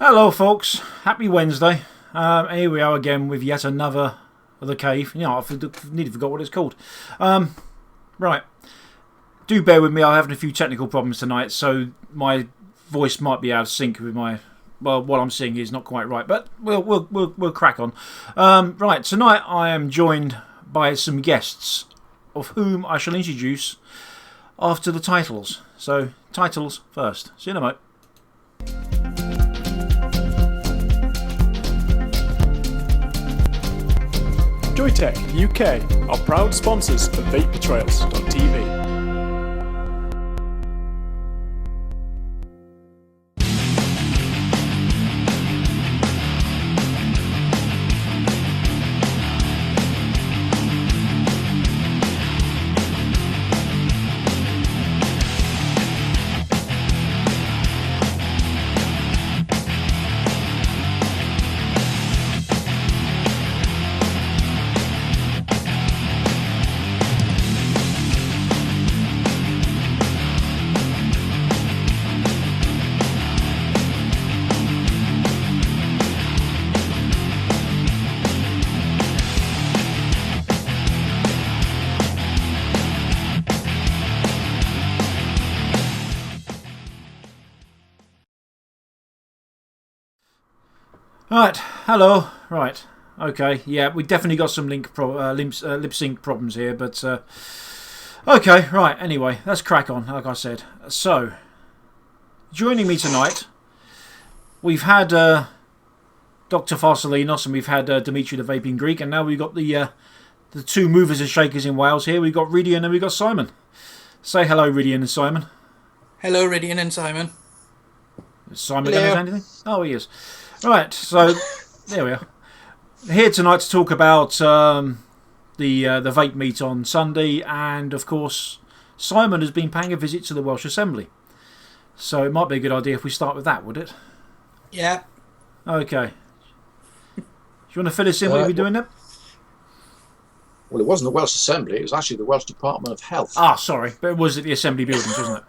Hello, folks. Happy Wednesday. Here we are again with yet another of the cave. You know, I've nearly forgot what it's called. Right. Do bear with me. I'm having a few technical problems tonight, so my voice might be out of sync with my. Well, what I'm seeing is not quite right, but we'll crack on. Right. Tonight I am joined by some guests, of whom I shall introduce after the titles. So, titles first. See you in a moment. Joytech UK are proud sponsors of vaportrails.tv. Right, hello. Right, okay, yeah, we definitely got some lip sync problems here, but okay, right. Anyway, let's crack on. Like I said, so joining me tonight, we've had Dr. Farsalinos and we've had Dimitri the Vaping Greek, and now we've got the two movers and shakers in Wales here. We've got Rhydian and we've got Simon. Say hello, Rhydian and Simon. Hello, Rhydian and Simon. Is Simon going to say anything? Oh, he is. Right, so there we are. Here tonight to talk about the vape meet on Sunday, and of course Simon has been paying a visit to the Welsh Assembly. So it might be a good idea if we start with that, would it? Yeah. Okay. Do you want to fill us in what you're doing there? Well, it wasn't the Welsh Assembly, it was actually the Welsh Department of Health. Ah, sorry, but it was at the Assembly buildings, wasn't it?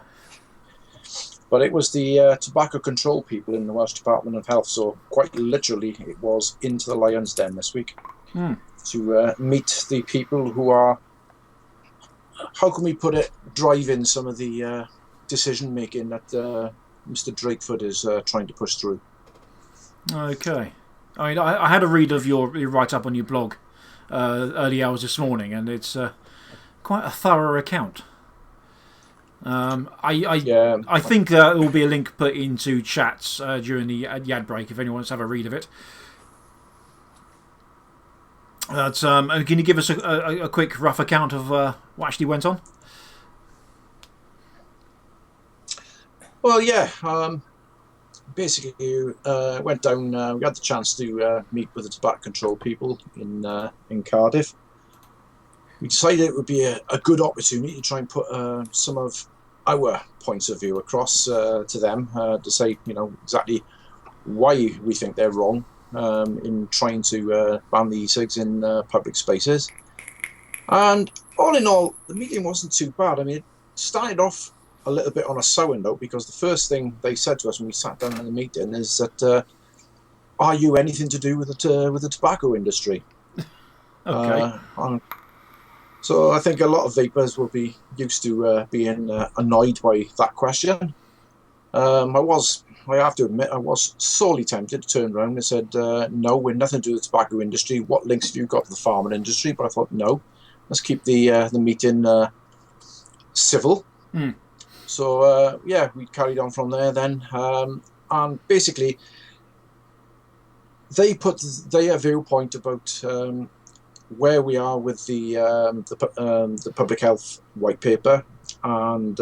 But it was the tobacco control people in the Welsh Department of Health, so quite literally it was into the Lion's Den this week to meet the people who are, how can we put it, driving some of the decision making that Mr. Drakeford is trying to push through. Okay. I mean, I had a read of your write-up on your blog early hours this morning, and it's quite a thorough account. I think there will be a link put into chats during the ad break if anyone wants to have a read of it. Can you give us a quick rough account of what actually went on? Well, yeah. Basically, went down. We had the chance to meet with the tobacco control people in Cardiff. We decided it would be a good opportunity to try and put some of our points of view across to them to say, you know, exactly why we think they're wrong in trying to ban the e-cigs in public spaces. And all in all, the meeting wasn't too bad. I mean, it started off a little bit on a sour note because the first thing they said to us when we sat down in the meeting is that, are you anything to do with the tobacco industry? Okay. So I think a lot of vapers will be used to being annoyed by that question. I have to admit, I was sorely tempted to turn around and said, no, we're nothing to do with the tobacco industry. What links have you got to the farming industry? But I thought, no, let's keep the meeting civil. So, yeah, we carried on from there then. And basically, they put their viewpoint about where we are with the public health white paper, and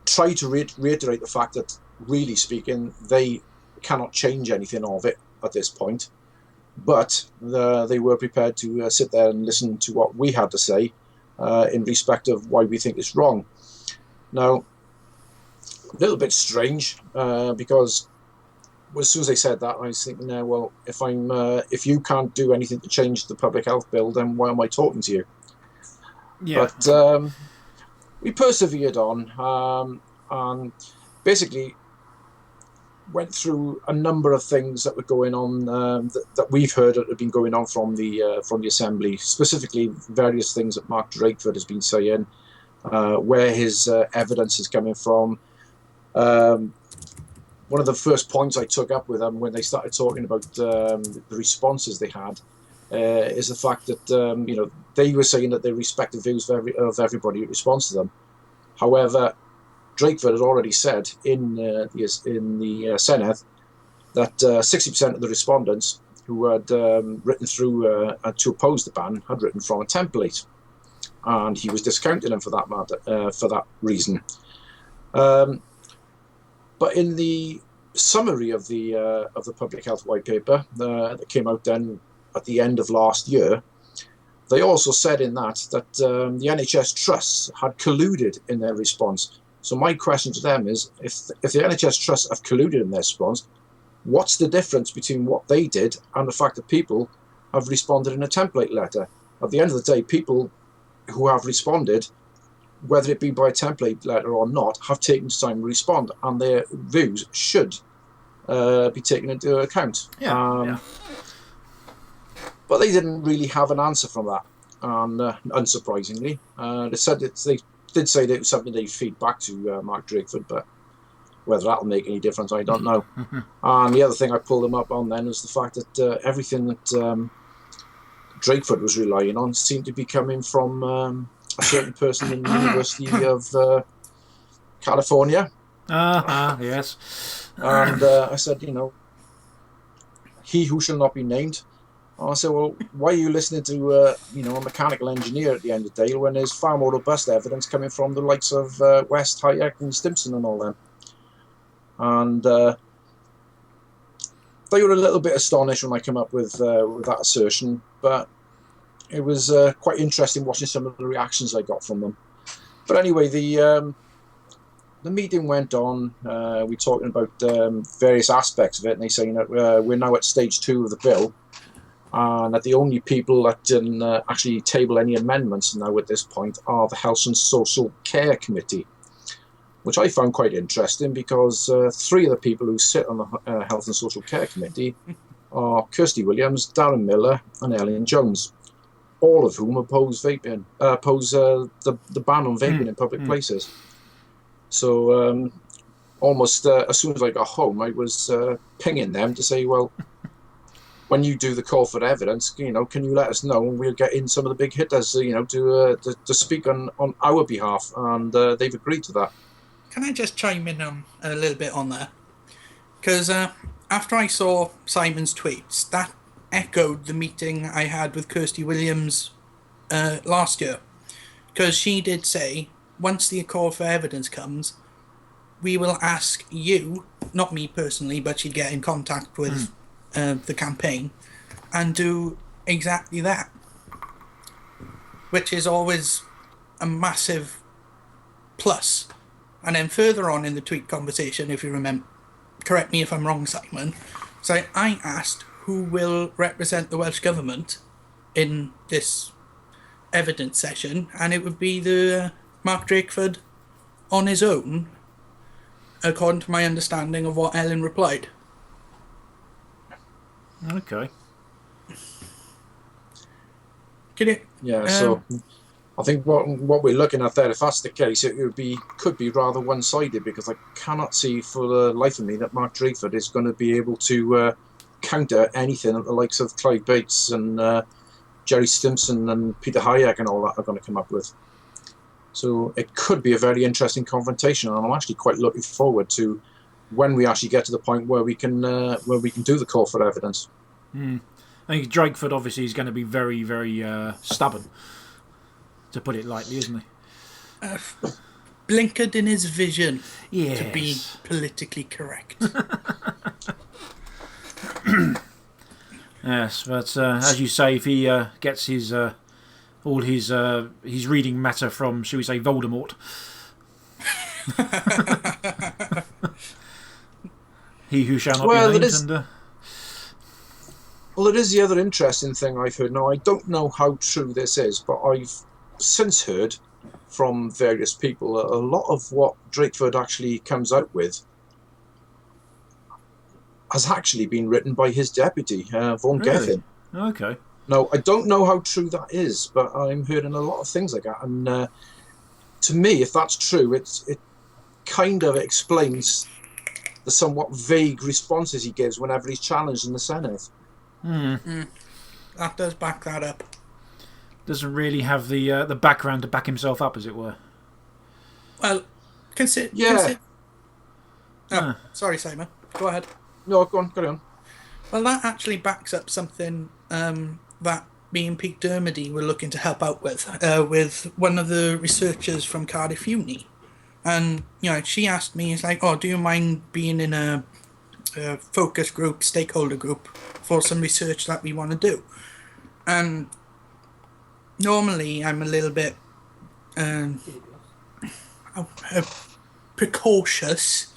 try to reiterate the fact that, really speaking, they cannot change anything of it at this point. But they were prepared to sit there and listen to what we had to say in respect of why we think it's wrong. Now, a little bit strange because as soon as they said that, I was thinking, well, if you can't do anything to change the public health bill, then why am I talking to you? Yeah. But we persevered on, and basically went through a number of things that were going on that we've heard that have been going on from the assembly, specifically various things that Mark Drakeford has been saying, where his evidence is coming from. One of the first points I took up with them when they started talking about the responses they had is the fact that they were saying that they respect the views of everybody who responds to them. However, Drakeford had already said in the Senate that 60% of the respondents who had written through to oppose the ban had written from a template, and he was discounting them for that matter, for that reason. But in the summary of the public health white paper that came out then at the end of last year, they also said in that the NHS trusts had colluded in their response. So my question to them is, if the NHS trusts have colluded in their response, what's the difference between what they did and the fact that people have responded in a template letter? At the end of the day, people who have responded, whether it be by a template letter or not, have taken time to respond, and their views should be taken into account. Yeah. But they didn't really have an answer from that, and unsurprisingly, they said they did say that it was something they feed back to Mark Drakeford, but whether that'll make any difference, I don't know. And the other thing I pulled them up on then was the fact that everything that Drakeford was relying on seemed to be coming from a certain person in the University of California. Yes. And I said, he who shall not be named. I said, well, why are you listening to a mechanical engineer at the end of the day when there's far more robust evidence coming from the likes of West, Hayek and Stimson and all them? And they were a little bit astonished when I came up with that assertion, but it was quite interesting watching some of the reactions I got from them. But anyway, the meeting went on. We're talking about various aspects of it, and they saying that we're now at stage 2 of the bill, and that the only people that can actually table any amendments now at this point are the Health and Social Care Committee, which I found quite interesting because 3 of the people who sit on the Health and Social Care Committee are Kirsty Williams, Darren Miller and Ellen Jones, all of whom oppose vaping, the ban on vaping in public places. So almost as soon as I got home, I was pinging them to say, well, when you do the call for evidence, can you let us know, and we'll get in some of the big hitters, to speak on our behalf, and they've agreed to that. Can I just chime in a little bit on that? Because after I saw Simon's tweets, that echoed the meeting I had with Kirsty Williams last year. Because she did say, once the call for evidence comes, we will ask you, not me personally, but she'd get in contact with the campaign and do exactly that. Which is always a massive plus. And then further on in the tweet conversation, if you remember, correct me if I'm wrong, Simon, so I asked who will represent the Welsh Government in this evidence session, and it would be the Mark Drakeford on his own, according to my understanding of what Ellen replied. Okay. Can you, so I think what we're looking at there, if that's the case, it could be rather one-sided, because I cannot see for the life of me that Mark Drakeford is going to be able to counter anything that the likes of Clive Bates and Jerry Stimson and Peter Hayek and all that are going to come up with. So it could be a very interesting confrontation, and I'm actually quite looking forward to when we actually get to the point where we can do the call for evidence. I think Drakeford obviously is going to be very, very stubborn, to put it lightly, isn't he? Blinkered in his vision, yes, to be politically correct. Yes, but as you say, if he gets his all his reading matter from, shall we say, Voldemort, he who shall not be named. Well, it is the other interesting thing I've heard. Now, I don't know how true this is, but I've since heard from various people that a lot of what Drakeford actually comes out with has actually been written by his deputy, Vaughan Really? Gethin. Okay. Now, I don't know how true that is, but I'm hearing a lot of things like that. And to me, if that's true, it kind of explains the somewhat vague responses he gives whenever he's challenged in the Senate. That does back that up. Doesn't really have the background to back himself up, as it were. Well, consider. Yeah. Oh, sorry, Simon. Go ahead. No, go on, carry on. Well, that actually backs up something that me and Pete Dermody were looking to help out with one of the researchers from Cardiff Uni. And, she asked me, it's like, oh, do you mind being in a focus group, stakeholder group for some research that we want to do? And normally I'm a little bit precautious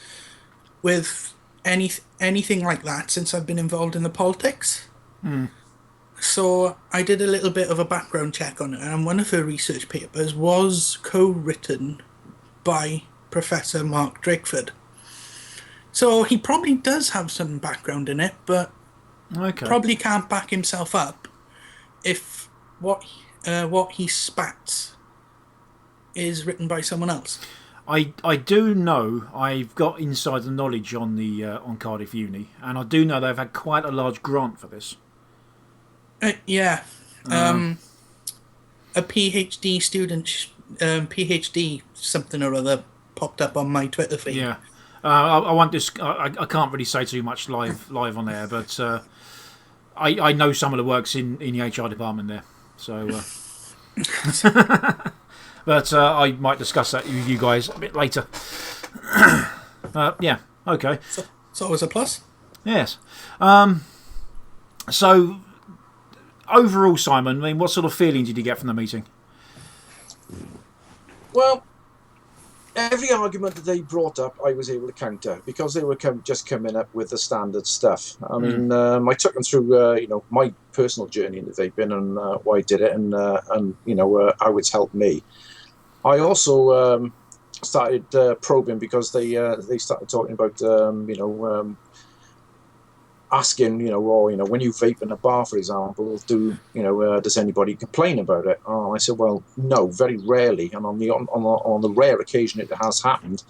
with anything like that since I've been involved in the politics. So I did a little bit of a background check on it, and one of her research papers was co-written by Professor Mark Drakeford. So he probably does have some background in it, but probably can't back himself up if what he spats is written by someone else. I do know I've got insider knowledge on the on Cardiff Uni, and I do know they've had quite a large grant for this. Yeah. A PhD student, PhD something or other, popped up on my Twitter feed. Yeah. I want this. I can't really say too much live on there, but I know some of the works in the HR department there, so. But I might discuss that with you guys a bit later. Yeah. Okay. So it's always a plus. Yes. So overall, Simon, I mean, what sort of feeling did you get from the meeting? Well, every argument that they brought up, I was able to counter because they were just coming up with the standard stuff. I mean, I took them through, my personal journey into vaping and why I did it, and how it's helped me. I also started probing because they started talking about, asking, when you vape in a bar, for example, does anybody complain about it? I said, well, no, very rarely, and on the rare occasion it has happened,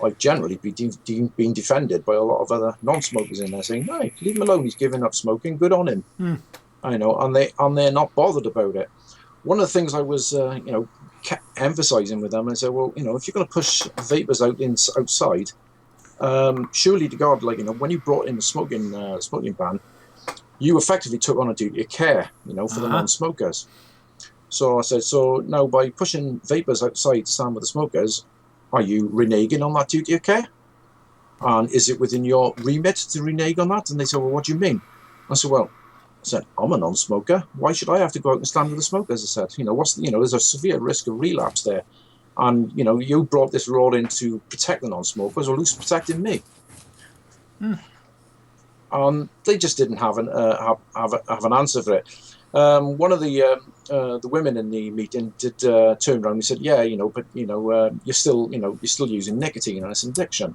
I've generally been defended by a lot of other non-smokers in there, saying, "No, leave him alone. He's giving up smoking. Good on him." I know, and they're not bothered about it. One of the things I was, kept emphasising with them, I said, well, if you're going to push vapors outside. Surely to God, when you brought in the smoking ban, you effectively took on a duty of care, for the non-smokers. So I said, so now by pushing vapors outside to stand with the smokers, are you reneging on that duty of care? And is it within your remit to renege on that? And they said, well, what do you mean? I said, I'm a non-smoker. Why should I have to go out and stand with the smokers? I said, there's a severe risk of relapse there. And, you brought this rule in to protect the non-smokers. Well, who's protecting me? They just didn't have an answer for it. One of the women in the meeting did turn around and said, yeah, but you're still using nicotine and it's an addiction.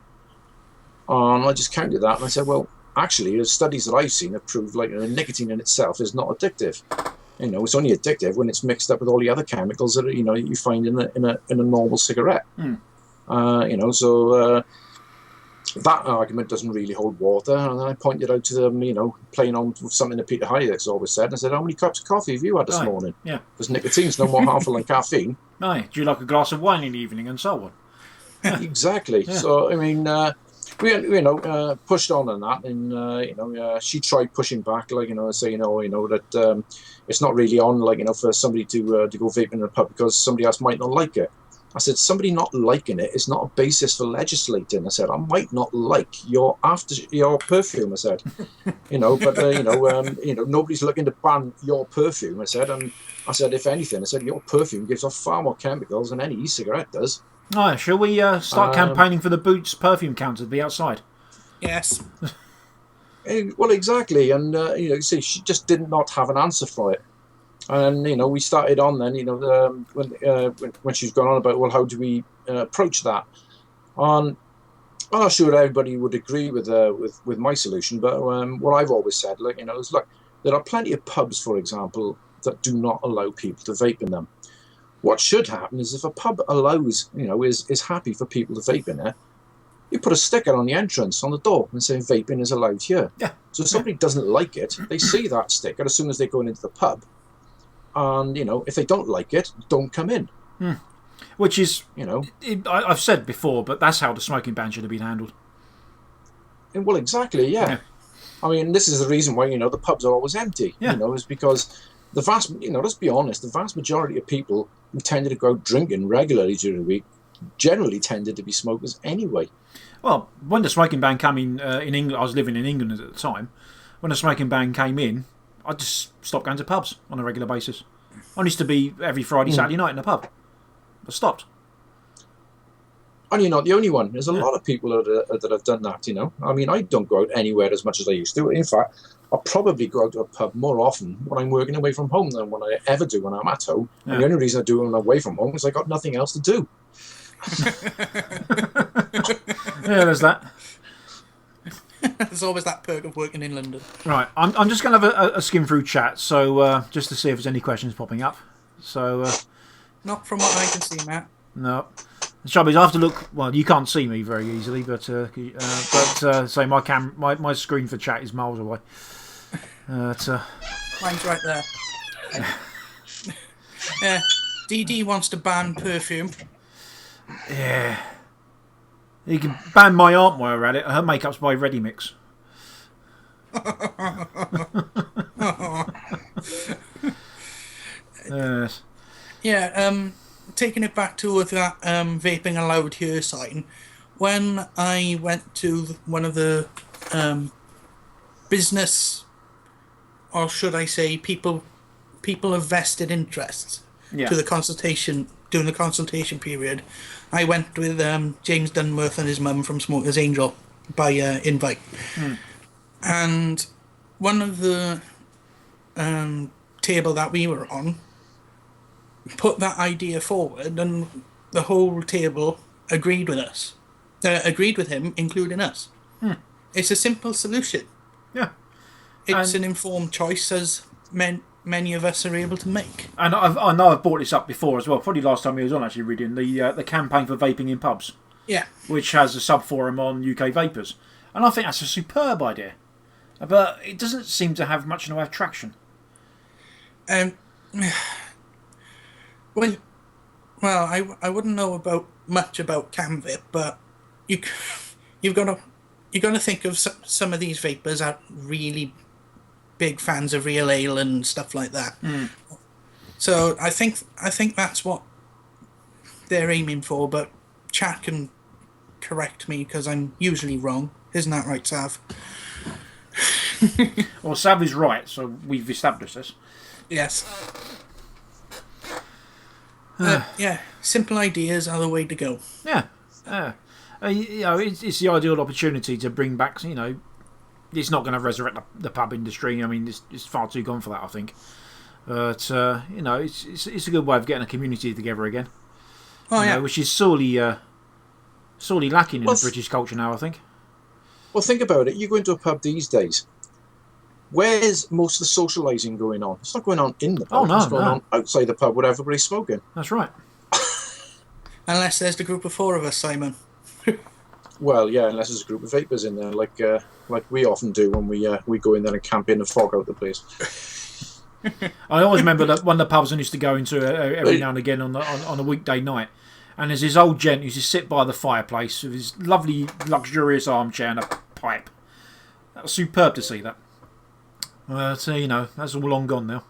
And I just countered that and I said, well, actually, the studies that I've seen have proved nicotine in itself is not addictive. It's only addictive when it's mixed up with all the other chemicals that you find in a normal cigarette. So that argument doesn't really hold water. And then I pointed out to them, playing on with something that Peter Hydek's always said. And I said, how many cups of coffee have you had this morning? Yeah, because nicotine's no more harmful than caffeine. Aye, do you like a glass of wine in the evening and so on? Exactly. Yeah. So I mean. We pushed on that, and she tried pushing back, saying, that it's not really on, for somebody to go vaping in a pub because somebody else might not like it. I said, somebody not liking it is not a basis for legislating. I said, I might not like your perfume. I said, but nobody's looking to ban your perfume. I said, and I said, if anything, I said your perfume gives off far more chemicals than any e-cigarette does. Oh, shall we start campaigning for the Boots perfume counter to be outside? Yes. Well, exactly, and see, she just did not have an answer for it, and we started on then, when she's gone on about, well, how do we approach that? And I'm not sure everybody would agree with my solution, but what I've always said, like, is look, there are plenty of pubs, for example, that do not allow people to vape in them. What should happen is if a pub allows, is happy for people to vape in it, you put a sticker on the entrance on the door and say vaping is allowed here. Yeah. So if somebody doesn't like it, they see that sticker as soon as they're going into the pub, and if they don't like it, don't come in. Which is, I've said before, but that's how the smoking ban should have been handled. Well, exactly, yeah. I mean, this is the reason why the pubs are always empty. Yeah. Is because the vast, let's be honest, the vast majority of people who tended to go out drinking regularly during the week generally tended to be smokers anyway. Well, when the smoking ban came in England, I was living in England at the time. When the smoking ban came in, I just stopped going to pubs on a regular basis. I used to be every Friday, Saturday night in a pub. I stopped. And you're not the only one. There's a lot of people that have done that, I mean, I don't go out anywhere as much as I used to. In fact, I'll probably go out to a pub more often when I'm working away from home than when I ever do when I'm at home. Yeah. And the only reason I do it when I'm away from home is I got nothing else to do. Yeah, there's that. There's always that perk of working in London. Right, I'm just going to have a skim through chat, so just to see if there's any questions popping up. So not from what I can see, Matt. No. The trouble is, I have to look. Well, you can't see me very easily, but say my screen for chat is miles away. Mine's right there. Yeah, DD wants to ban perfume. Yeah. You can ban my aunt while we're at it. Her makeup's by Ready Mix. Yeah, taking it back to that vaping allowed here sign, when I went to one of the business, or should I say people of vested interests, to the consultation, during the consultation period, I went with James Dunworth and his mum from Smokers Angel by invite. And one of the table that we were on put that idea forward, and the whole table agreed with us. Agreed with him, including us. It's a simple solution. Yeah. It's an informed choice, as many of us are able to make. And I know I've brought this up before as well. Probably last time he was on, actually, reading the campaign for vaping in pubs. Yeah. Which has a sub-forum on UK vapers. And I think that's a superb idea. But it doesn't seem to have much in the way of traction. Well, I wouldn't know much about CamVip, but you've got to think of some of these vapers are really big fans of real ale and stuff like that. So I think that's what they're aiming for. But chat can correct me because I'm usually wrong. Isn't that right, Sav? Well, Sav is right, so we've established this. Yes. Yeah, simple ideas are the way to go. Yeah. It's the ideal opportunity to bring back, it's not going to resurrect the pub industry. I mean, it's far too gone for that, I think. But, it's a good way of getting a community together again. Oh, yeah. Which is sorely lacking in the British culture now, I think. Well, think about it. You go into a pub these days. Where's most of the socialising going on? It's not going on in the pub. Oh, no, it's going on outside the pub where everybody's smoking. That's right. Unless there's the group of four of us, Simon. Well, yeah, unless there's a group of vapors in there, like we often do when we go in there and camp in and fog out the place. I always remember that one of the pubs I used to go into every now and again on a weekday night, and there's this old gent who used to sit by the fireplace with his lovely, luxurious armchair and a pipe. That was superb to see that. So, that's all long gone now.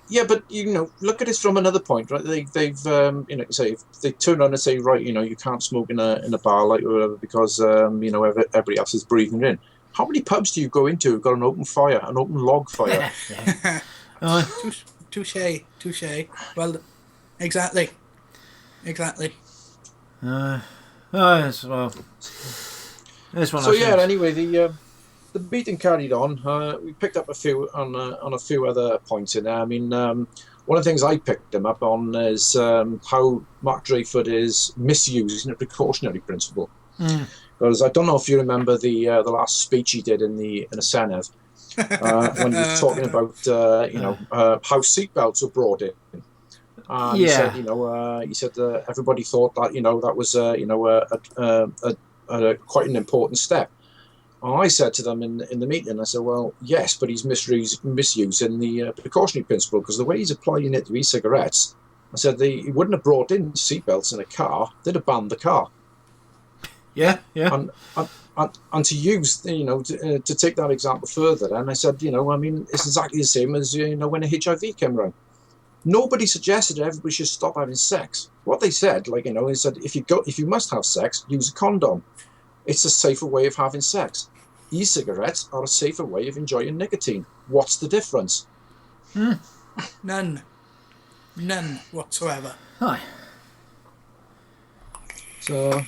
Yeah, but look at it from another point, right? They've say if they turn around and say, right, you can't smoke in a bar like or whatever because everybody else is breathing in. How many pubs do you go into who've got an open log fire? Touche. Well, exactly. Well, this one. So anyway, the meeting carried on. We picked up a few on a few other points in there. I mean, one of the things I picked him up on is how Mark Dreyford is misusing the precautionary principle. Because I don't know if you remember the last speech he did in the Senate when he was talking about how seatbelts were brought in. And he said, everybody thought that that was quite an important step. And I said to them in the meeting, I said, well, yes, but he's misusing the precautionary principle, because the way he's applying it to e-cigarettes, I said he wouldn't have brought in seatbelts in a car; they'd have banned the car. Yeah. And to use, to take that example further, and I said, it's exactly the same as when HIV came around. Nobody suggested everybody should stop having sex. What they said, is that if you must have sex, use a condom. It's a safer way of having sex. E-cigarettes are a safer way of enjoying nicotine. What's the difference? None whatsoever. Hi. So,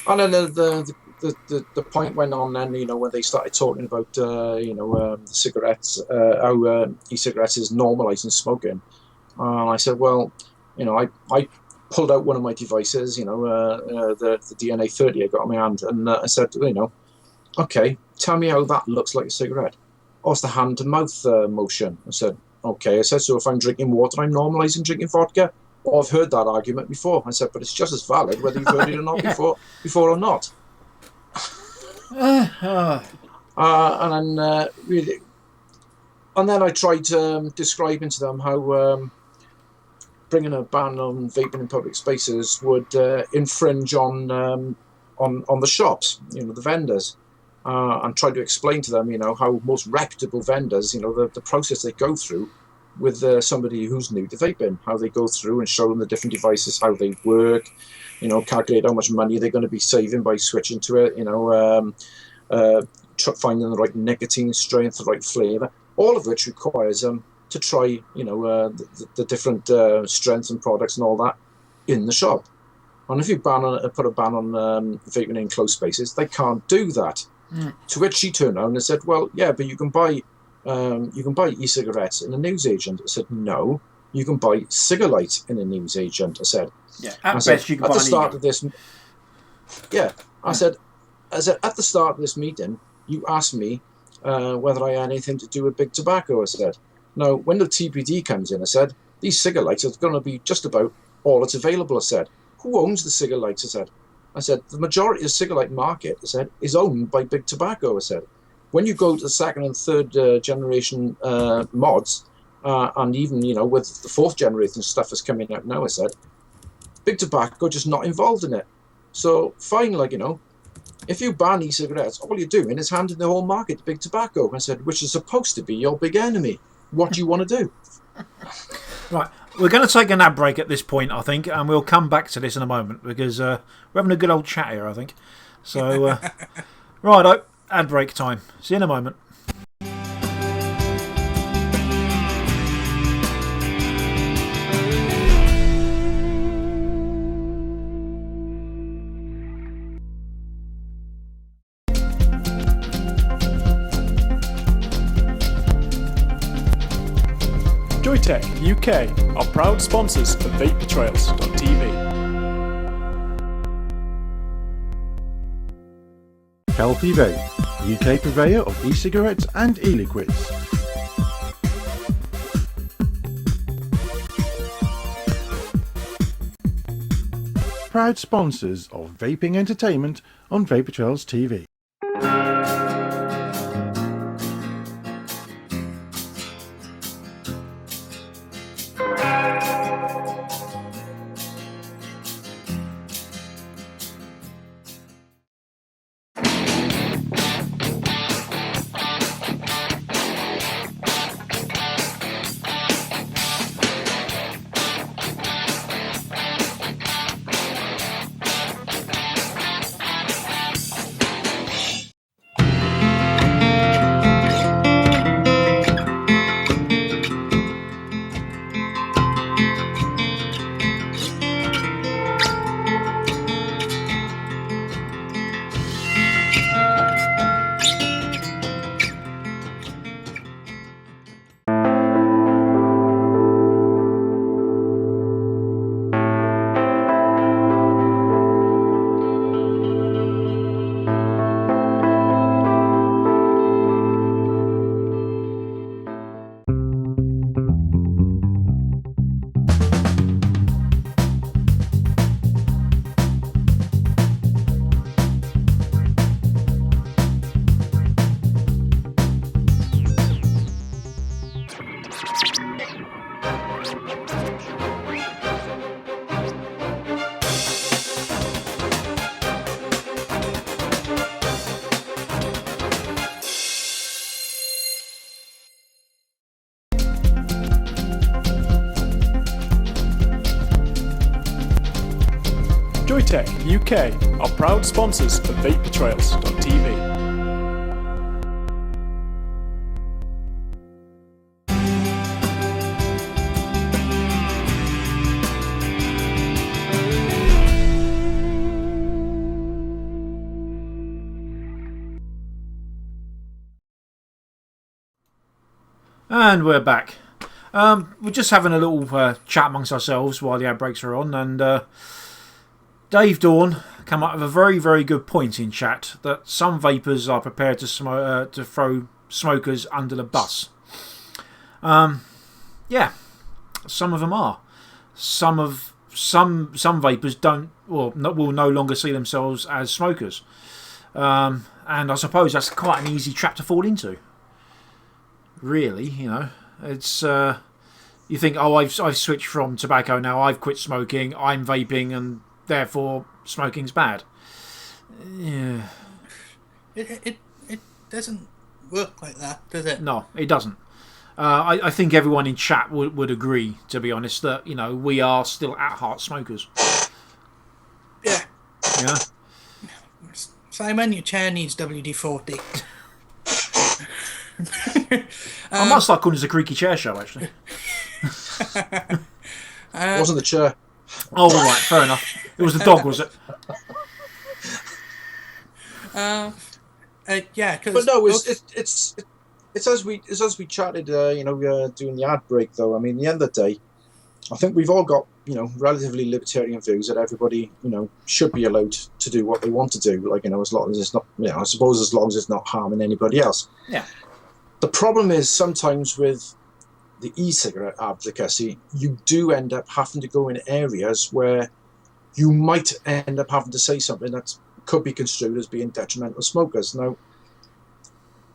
and then the point went on then, when they started talking about, cigarettes, how e-cigarettes is normalising smoking. I said, well, I pulled out one of my devices, the DNA 30 I got on my hand, and I said, okay, tell me how that looks like a cigarette. Oh, it's the hand-to-mouth motion. I said, okay. I said, so if I'm drinking water, I'm normalising drinking vodka? Oh, I've heard that argument before. I said, but it's just as valid whether you've heard it or not before or not. And then I tried describing to them how bringing a ban on vaping in public spaces would infringe on the shops, the vendors, and tried to explain to them, how most reputable vendors, the process they go through with somebody who's new to vaping, how they go through and show them the different devices, how they work, calculate how much money they're going to be saving by switching to it, finding the right nicotine strength, the right flavour, all of which requires them to try, the different strengths and products and all that in the shop. And if you put a ban on vaping in closed spaces, they can't do that. To which she turned around and said, well, yeah, but you can buy e-cigarettes in a newsagent. I said, no, you can buy Cigalite in a newsagent. I said, yeah, at best you can buy at the start of this. Yeah, I said at the start of this meeting, you asked me whether I had anything to do with big tobacco. I said, no, when the TPD comes in, I said, these Cigalites are going to be just about all that's available. I said, who owns the Cigalites? I said, the majority of the Cigalite market, I said, is owned by big tobacco. I said, when you go to the second and third generation mods, and even, with the fourth generation stuff that's coming out now, I said, big tobacco just not involved in it. So fine, if you ban e-cigarettes, all you're doing is handing the whole market to big tobacco. I said, which is supposed to be your big enemy. What do you want to do? Right, we're going to take an ad break at this point, I think, and we'll come back to this in a moment, because we're having a good old chat here, I think. So, righto, ad break time. See you in a moment. Joytech UK are proud sponsors of vaportrails.tv. Healthy Vape, UK purveyor of e-cigarettes and e-liquids. Proud sponsors of vaping entertainment on Vapor Trails TV. Joytech UK are proud sponsors of vapers.tv. And we're back. We're just having a little chat amongst ourselves while the ad breaks are on, and Dave Dawn came up with a very, very good point in chat that some vapers are prepared to throw smokers under the bus. Yeah, some of them are. Some vapers don't, or will no longer see themselves as smokers, and I suppose that's quite an easy trap to fall into. Really, you know, it's you think, oh, I've switched from tobacco now, I've quit smoking, I'm vaping, and therefore smoking's bad. Yeah, It doesn't work like that, does it? no, it doesn't. I think everyone in chat would agree, to be honest, that, you know, we are still at heart smokers. Yeah. Yeah. Simon, your chair needs WD-40. I might start calling this a creaky chair show, actually. It wasn't the chair. Oh, right, fair enough. It was the dog, was it? Yeah, because But no, it's as we chatted, doing the ad break. Though, I mean, at the end of the day, I think we've all got, you know, relatively libertarian views that everybody, you know, should be allowed to do what they want to do. Like, you know, as long as it's not, you know, I suppose as long as it's not harming anybody else. Yeah. The problem is sometimes with the e-cigarette advocacy, you do end up having to go in areas where you might end up having to say something that could be construed as being detrimental to smokers. Now,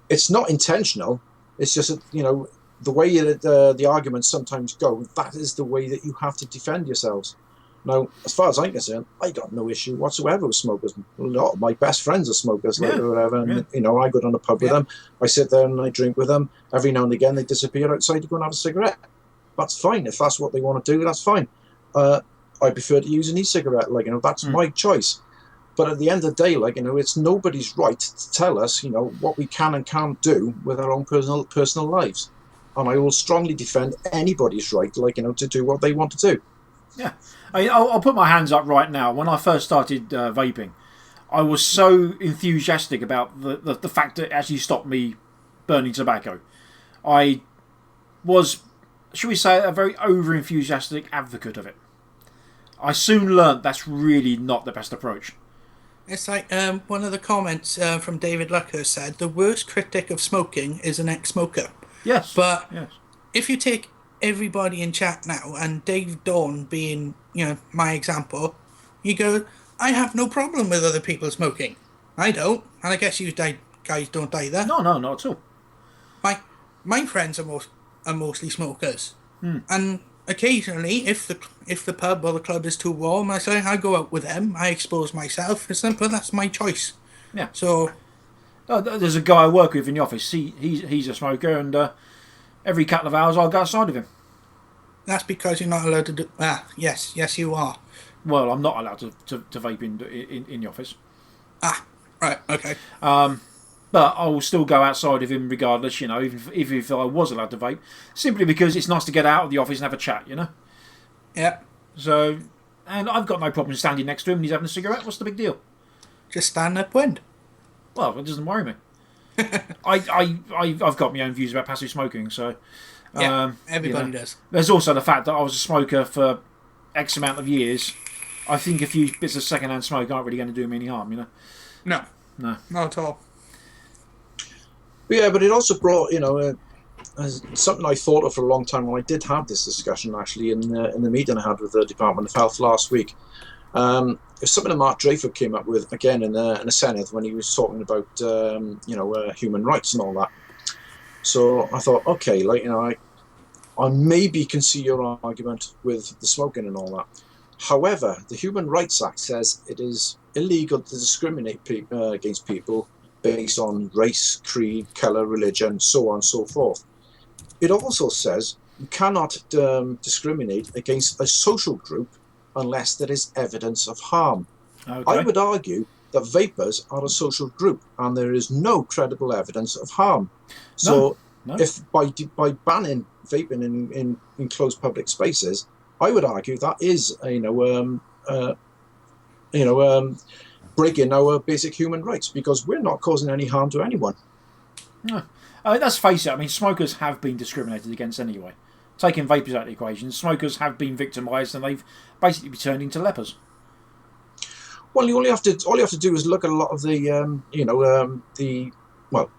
it's not intentional. It's just that, you know, the way that the arguments sometimes go, that is the way that you have to defend yourselves. Now, as far as I'm concerned, I got no issue whatsoever with smokers. A lot of my best friends are smokers, like, or whatever. And, you know, I go down the pub with them. I sit there and I drink with them. Every now and again, they disappear outside to go and have a cigarette. That's fine. If that's what they want to do, that's fine. I prefer to use an e-cigarette. Like, you know, that's my choice. But at the end of the day, like, you know, it's nobody's right to tell us, you know, what we can and can't do with our own personal lives. And I will strongly defend anybody's right, like, you know, to do what they want to do. Yeah. I'll put my hands up right now. When I first started vaping, I was so enthusiastic about the fact that it actually stopped me burning tobacco. I was, should we say, a very over-enthusiastic advocate of it. I soon learnt that's really not the best approach. it's like one of the comments from David Lucker said, the worst critic of smoking is an ex-smoker. Yes. But yes. if you take everybody in chat now, and Dave Dawn being, you know, my example, you go, I have no problem with other people smoking. I don't, and I guess you guys don't either. No, not at all. My friends are mostly smokers, and occasionally, if the pub or the club is too warm, I go out with them. I expose myself, but that's my choice. Yeah. So, there's a guy I work with in the office. He's a smoker, and every couple of hours I'll go outside of him. that's because you're not allowed to do. Yes, you are. Well, I'm not allowed to vape in the office. Right, okay. But I will still go outside of him regardless, you know, even if I was allowed to vape, simply because it's nice to get out of the office and have a chat, you know. Yeah. So, and I've got no problem standing next to him and he's having a cigarette. What's the big deal? Just stand upwind. Well, it doesn't worry me. I've got my own views about passive smoking, so everybody does. There's also the fact that I was a smoker for X amount of years. I think a few bits of second-hand smoke aren't really going to do me any harm, you know. No, not at all. Yeah, but it also brought, you know, something I thought of for a long time. When I did have this discussion actually in the meeting I had with the Department of Health last week. It's something that Mark Dreyfus came up with again in the Senate when he was talking about human rights and all that. So I thought, okay, like, you know, I maybe can see your argument with the smoking and all that. However, the Human Rights Act says it is illegal to discriminate against people based on race, creed, colour, religion, so on and so forth. It also says you cannot discriminate against a social group unless there is evidence of harm. Okay. I would argue that vapers are a social group and there is no credible evidence of harm. So No. if by banning vaping in closed public spaces, I would argue that is breaking our basic human rights, because we're not causing any harm to anyone. No. Let's face it, I mean, smokers have been discriminated against anyway. Taking vapors out of the equation, smokers have been victimised and they've basically been turned into lepers. Well, all you have to do is look at a lot of the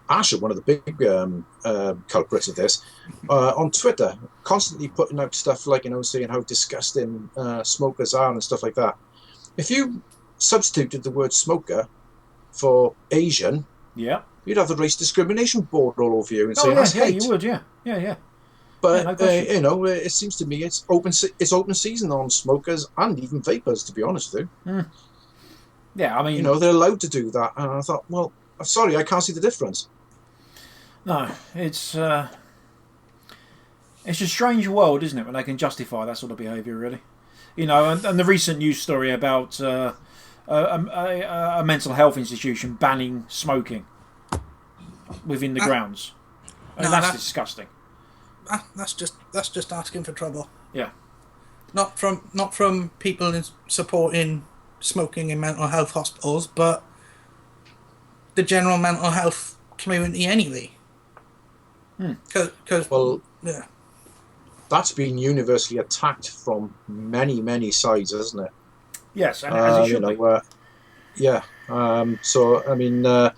Asher, one of the big culprits of this, on Twitter, constantly putting out stuff like, saying how disgusting smokers are and stuff like that. If you substituted the word smoker for Asian, yeah, you'd have the race discrimination board all over you and say yes, that's hate. Yeah, you would, yeah. But it seems to me it's open season on smokers and even vapors, to be honest with you. Yeah, I mean, they're allowed to do that, and I thought, well, I'm sorry, I can't see the difference. No, it's a strange world, isn't it, when they can justify that sort of behaviour, really. And the recent news story about a mental health institution banning smoking within the grounds. That's disgusting. That's just asking for trouble. Yeah. Not from people supporting smoking in mental health hospitals, but the general mental health community anyway. Yeah. That's been universally attacked from many, many sides, hasn't it? Yes, and as it should be. Yeah. So, I mean, I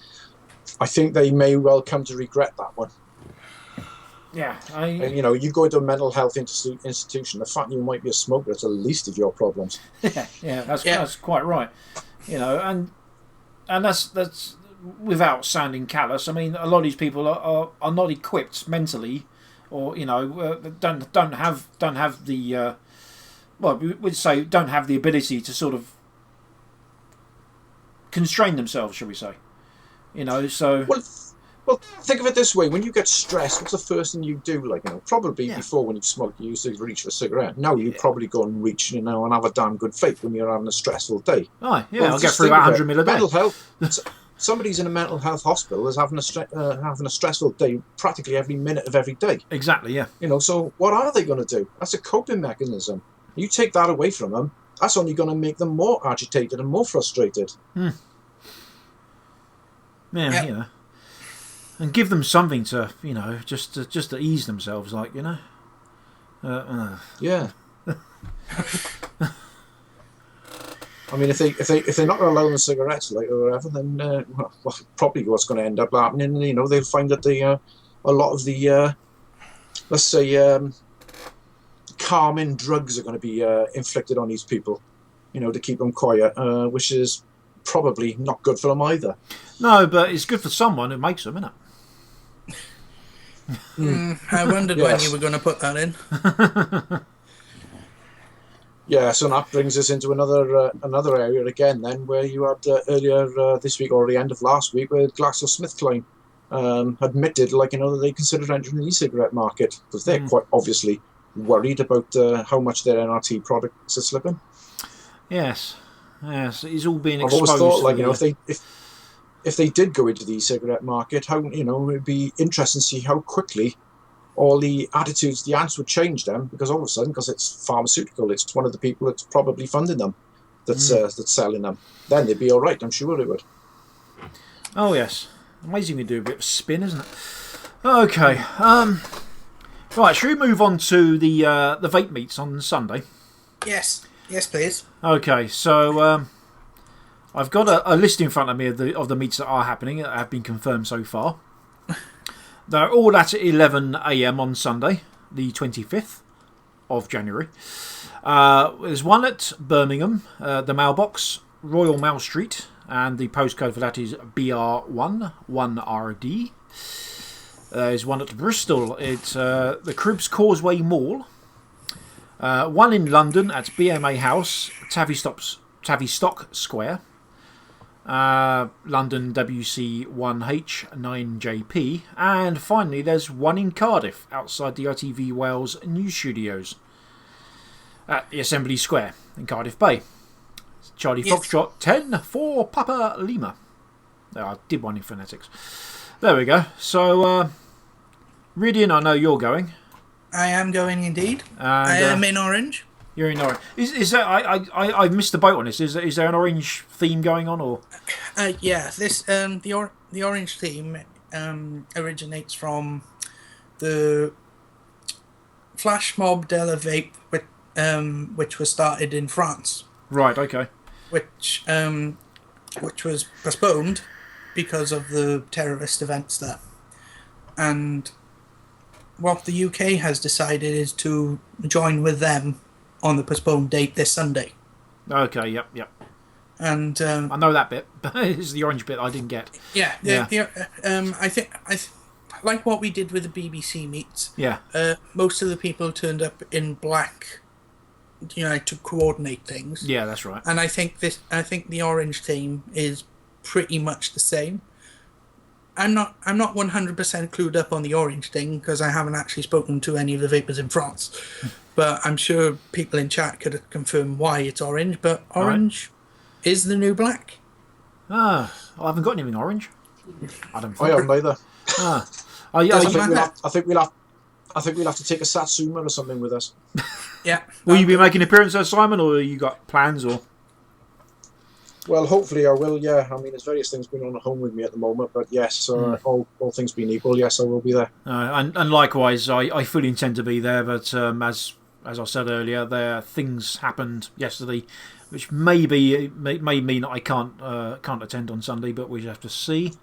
think they may well come to regret that one. Yeah. And, you go to a mental health institution, the fact you might be a smoker is the least of your problems. That's quite right. And that's without sounding callous. I mean, a lot of these people are not equipped mentally, or don't have the we would say don't have the ability to sort of constrain themselves, shall we say? So. Well, think of it this way: when you get stressed, what's the first thing you do? Probably before when you smoke, you used to reach for a cigarette. Now you probably go and reach, and have a damn good vape when you're having a stressful day. Oh, yeah, I'll get through about 100 mil a day. Mental health. Somebody's in a mental health hospital is having a stressful day practically every minute of every day. Exactly, yeah. So what are they going to do? That's a coping mechanism. You take that away from them, that's only going to make them more agitated and more frustrated. Yeah. And give them something to, just to ease themselves, Yeah. I mean, if they're not going to allow them cigarettes or whatever, then probably what's going to end up happening, they'll find that a lot of the let's say calming drugs are going to be inflicted on these people, to keep them quiet, which is probably not good for them either. No, but it's good for someone who makes them, isn't it? I wondered when you were going to put that in. Yeah, so that brings us into another area again then, where you had earlier this week or the end of last week, where GlaxoSmithKline admitted, that they considered entering the e-cigarette market because they're quite obviously worried about how much their NRT products are slipping. Yes, it's all being exposed. I've always thought, if they did go into the e-cigarette market, how it'd be interesting to see how quickly all the attitudes, the ants would change them, because all of a sudden, because it's pharmaceutical, it's one of the people that's probably funding them, that's selling them. Then they'd be all right. I'm sure they would. Oh yes, amazing we do a bit of spin, isn't it? Okay, right. Should we move on to the vape meets on Sunday? Yes, please. Okay, so I've got a list in front of me of the meets that are happening that have been confirmed so far. They're all at 11 a.m. on Sunday, the 25th of January. There's one at Birmingham, the Mailbox, Royal Mail Street, and the postcode for that is BR1 1RD. There's one at Bristol, it's the Cribs Causeway Mall. One in London at BMA House, Tavistock Square. London WC1H 9JP, and finally there's one in Cardiff outside the ITV Wales news studios. at the Assembly Square in Cardiff Bay. Charlie Yes. Foxtrot 10 for Papa Lima. Oh, I did one in phonetics. There we go. So, Rhydian, I know you're going. I am going indeed. And, I am in orange. You're in orange. Is there? I missed the boat on this. Is there an orange theme going on, or? Yeah, this the orange theme originates from the Flash Mob de la Vape, which was started in France. Right. Okay. Which was postponed because of the terrorist events there. And what the UK has decided is to join with them on the postponed date this Sunday. Okay. Yep. And I know that bit, but it's the orange bit I didn't get. yeah. I think like what we did with the BBC meets. Yeah. Most of the people turned up in black, to coordinate things. Yeah, that's right. And I think the orange theme is pretty much the same. I'm not 100% clued up on the orange thing because I haven't actually spoken to any of the vapers in France. But I'm sure people in chat could confirm why it's orange. But orange is the new black. I haven't got anything orange. I don't. I haven't either. Doesn't I think we'll have to take a Satsuma or something with us. Yeah. Will you be making an appearance there, Simon, or you got plans, or? Well, hopefully I will. Yeah, I mean, there's various things going on at home with me at the moment, but yes, all things being equal, yes, I will be there. And likewise, I fully intend to be there, but as I said earlier, things happened yesterday, which may mean that I can't attend on Sunday, but we have to see.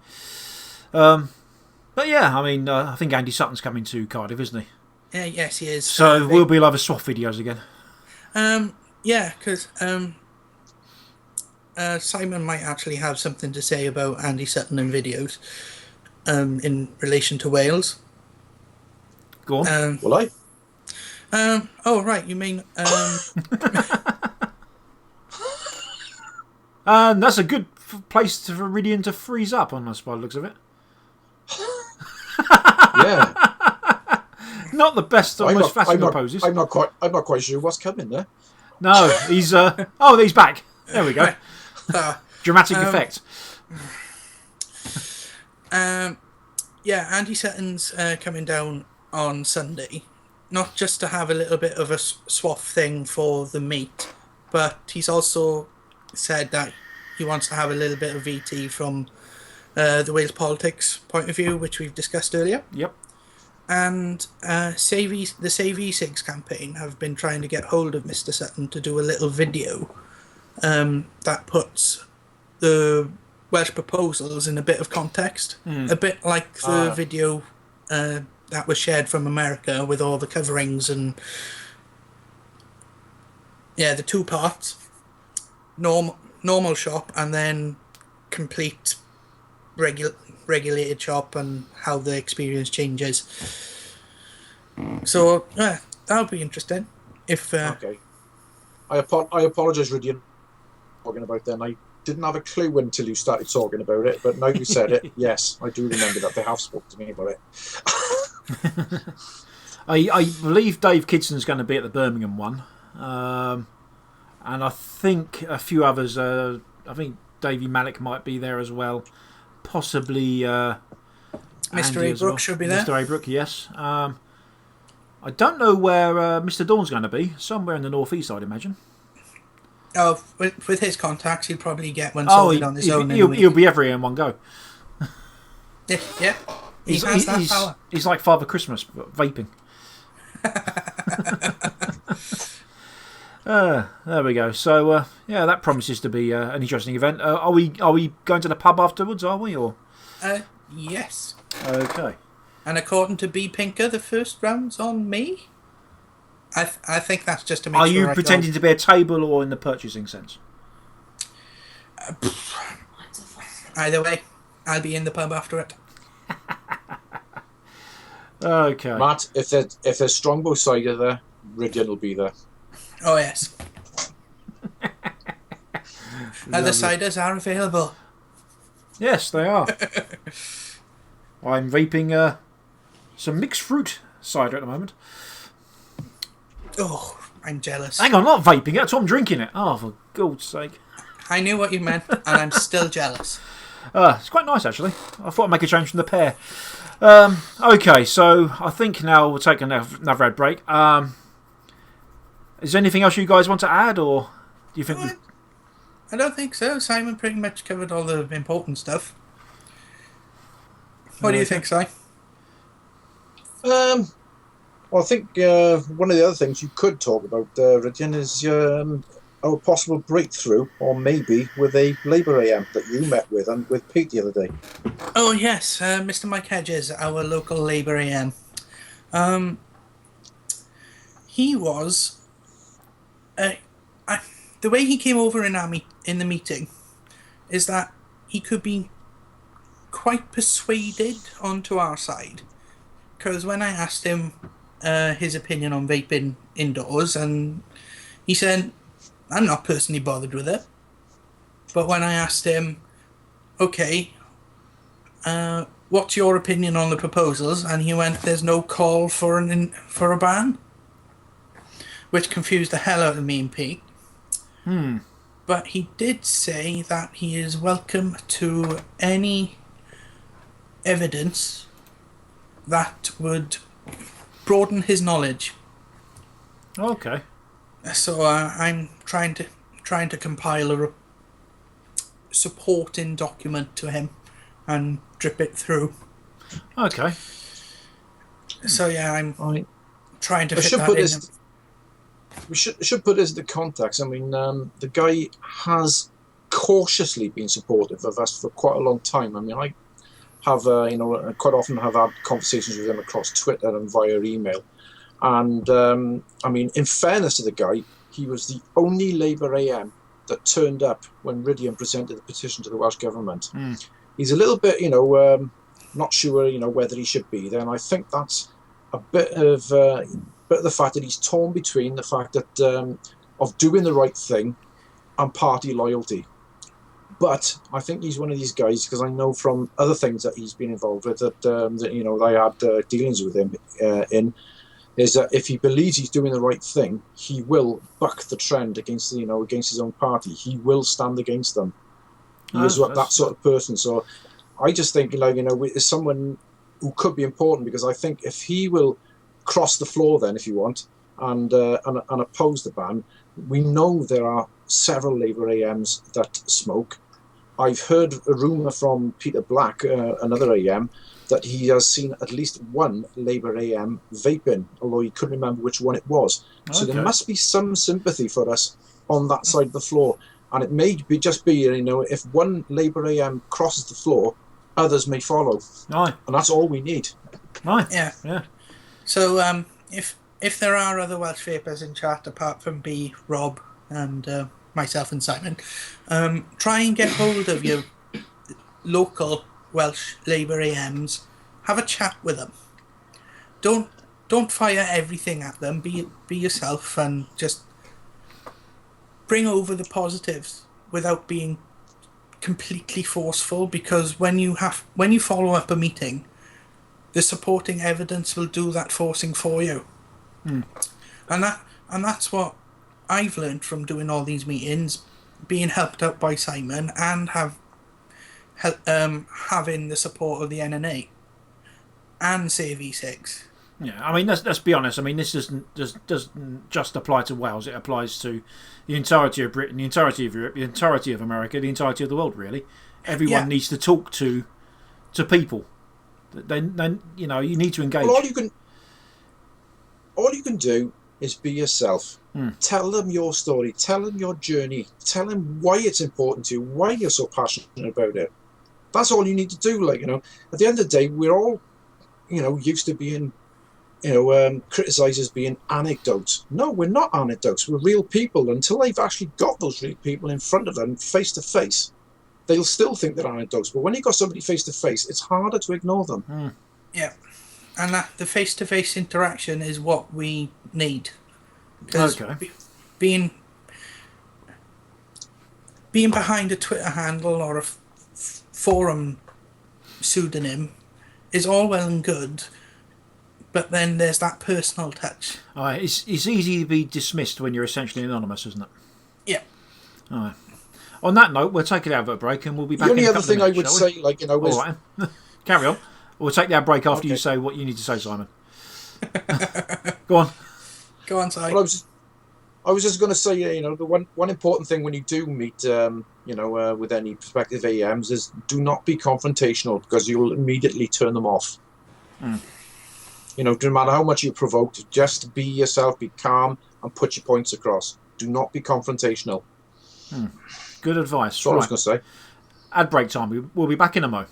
But yeah, I mean, I think Andy Sutton's coming to Cardiff, isn't he? Yes, he is. So we'll be able to swap videos again. Yeah, because Simon might actually have something to say about Andy Sutton and videos in relation to Wales. Go on. Will I? Oh, right, you mean... That's a good place for Rhydian to freeze up on us by the looks of it. Yeah. Not the best or most flattering poses. I'm not quite sure what's coming there. No, he's he's back. There we go. Dramatic effect. Yeah, Andy Sutton's coming down on Sunday, not just to have a little bit of a swaff thing for the meet, but he's also said that he wants to have a little bit of VT from the Wales politics point of view, which we've discussed earlier. Yep. And the Save e-cigs campaign have been trying to get hold of Mr. Sutton to do a little video that puts the Welsh proposals in a bit of context. A bit like the video that was shared from America with all the coverings and... Yeah, the two parts. Normal shop and then complete regulated shop and how the experience changes. So that'll be interesting. If okay, I apologise, Rhydian, talking about then. I didn't have a clue until you started talking about it, but now you said it, yes, I do remember that they have spoken to me about it. I believe Dave Kidson's going to be at the Birmingham one, and I think a few others. I think Davey Malik might be there as well. Possibly Mr. A. Brook should be there. Mr. A. Brook, yes. I don't know where Mr. Dawn's going to be. Somewhere in the northeast, I'd imagine. Oh, with his contacts, he'll probably get one sorted on his own. He'll be everywhere in one go. Yeah. He has that power. He's like Father Christmas, but vaping. There we go. So yeah, that promises to be an interesting event. Are we going to the pub afterwards? Are we or? Yes. Okay. And according to B Pinker, the first round's on me. I think that's just to make sure. Are you pretending to be a table or in the purchasing sense? Either way, I'll be in the pub after it. Okay. Matt, if there's Strongbow cider there, Rhydian will be there. Oh yes. Other ciders are available. Yes, they are. I'm vaping some mixed fruit cider at the moment. Oh, I'm jealous. Hang on, not vaping it. That's what I'm drinking it. Oh, for God's sake. I knew what you meant, and I'm still jealous. It's quite nice, actually. I thought I'd make a change from the pear. Okay, so I think now we'll take another ad break. Is there anything else you guys want to add, or do you think... I don't think so. Simon pretty much covered all the important stuff. What do you think, Si? Well, I think one of the other things you could talk about, Rhydian, is our possible breakthrough, or maybe with a Labour AM that you met with and with Pete the other day. Oh, yes. Mr. Mike Hedges, our local Labour AM. He was... the way he came over in the meeting is that he could be quite persuaded onto our side. Because when I asked him his opinion on vaping indoors, and he said, I'm not personally bothered with it. But when I asked him, okay, what's your opinion on the proposals? And he went, there's no call for a ban. Which confused the hell out of me and Pete. But he did say that he is welcome to any evidence that would broaden his knowledge. Okay. So I'm trying to compile a supporting document to him and drip it through. Okay. So yeah, I'm trying to fit that in. We should put this into context. I mean, the guy has cautiously been supportive of us for quite a long time. I mean, I have, quite often have had conversations with him across Twitter and via email. And, I mean, in fairness to the guy, he was the only Labour AM that turned up when Rhydian presented the petition to the Welsh Government. He's a little bit, not sure, whether he should be there. And I think that's a bit of the fact that he's torn between the fact that of doing the right thing and party loyalty. But I think he's one of these guys, because I know from other things that he's been involved with that I had dealings with him is that if he believes he's doing the right thing, he will buck the trend against his own party. He will stand against them. He is that sort of person. So I just think is someone who could be important, because I think if he will cross the floor then, if you want, and oppose the ban, we know there are several Labour AMs that smoke. I've heard a rumour from Peter Black, another AM, that he has seen at least one Labour AM vaping, although he couldn't remember which one it was. So there must be some sympathy for us on that side of the floor. And it may just be, if one Labour AM crosses the floor, others may follow. Aye. And that's all we need. Aye. Yeah. So if there are other Welsh vapers in chat apart from B, Rob, and myself and Simon, try and get hold of your local Welsh Labour AMs. Have a chat with them. Don't fire everything at them. Be yourself and just bring over the positives without being completely forceful. Because when you follow up a meeting, the supporting evidence will do that forcing for you. And that's what I've learned from doing all these meetings, being helped out by Simon and having the support of the NNA and Save e-cigs. Yeah, I mean, let's be honest. I mean, this doesn't just apply to Wales. It applies to the entirety of Britain, the entirety of Europe, the entirety of America, the entirety of the world. Really, everyone needs to talk to people. Then you need to engage. Well, all you can do is be yourself. Tell them your story. Tell them your journey. Tell them why it's important to you. Why you're so passionate about it. That's all you need to do. At the end of the day, we're all, used to being, criticised as being anecdotes. No, we're not anecdotes. We're real people. Until they've actually got those real people in front of them, face to face, they'll still think they're anecdotes. But when you've got somebody face to face, it's harder to ignore them. Yeah, and the face to face interaction is what we need. Because being behind a Twitter handle or a forum pseudonym is all well and good, but then there's that personal touch. It's easy to be dismissed when you're essentially anonymous, isn't it? Yeah. All right. On that note, we'll take an advert break and we'll be back. The only in a other couple thing of I minutes, would say, like, you know, is all right. Carry on. We'll take that break after Okay. you say what you need to say, Simon. Go on. Go on, Si. Well, I was just going to say, you know, the one important thing when you do meet, you know, with any prospective AMs is do not be confrontational, because you'll immediately turn them off. You know, no matter how much you're provoked, just be yourself, be calm, and put your points across. Do not be confrontational. Good advice. That's what I was going to say. Ad break time. We'll be back in a mo.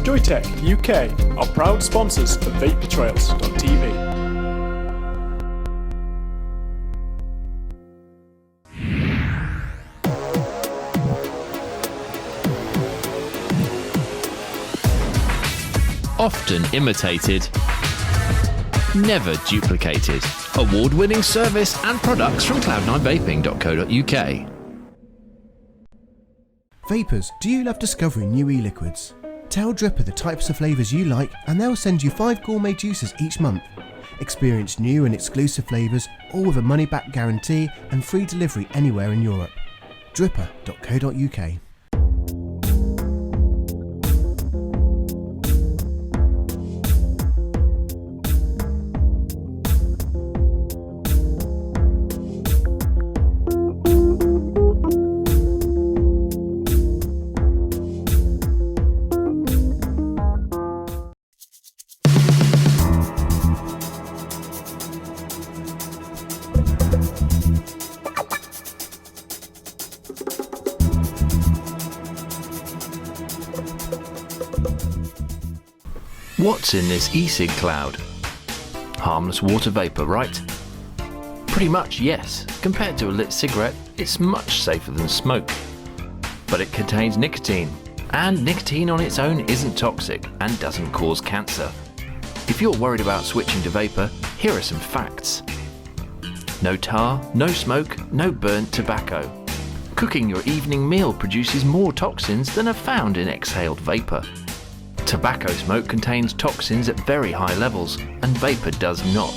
Joytech UK are proud sponsors of vaportrails.tv. Often imitated, never duplicated. Award-winning service and products from cloud9vaping.co.uk. Vapers, do you love discovering new e-liquids? Tell Dripper the types of flavours you like and they'll send you 5 gourmet juices each month. Experience new and exclusive flavours, all with a money-back guarantee and free delivery anywhere in Europe. Dripper.co.uk. What's in this e-cig cloud? Harmless water vapour, right? Pretty much, yes. Compared to a lit cigarette, it's much safer than smoke. But it contains nicotine, and nicotine on its own isn't toxic and doesn't cause cancer. If you're worried about switching to vapour, here are some facts. No tar, no smoke, no burnt tobacco. Cooking your evening meal produces more toxins than are found in exhaled vapour. Tobacco smoke contains toxins at very high levels, and vapour does not.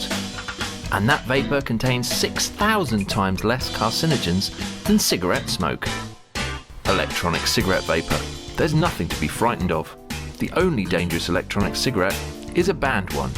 And that vapour contains 6,000 times less carcinogens than cigarette smoke. Electronic cigarette vapour. There's nothing to be frightened of. The only dangerous electronic cigarette is a banned one.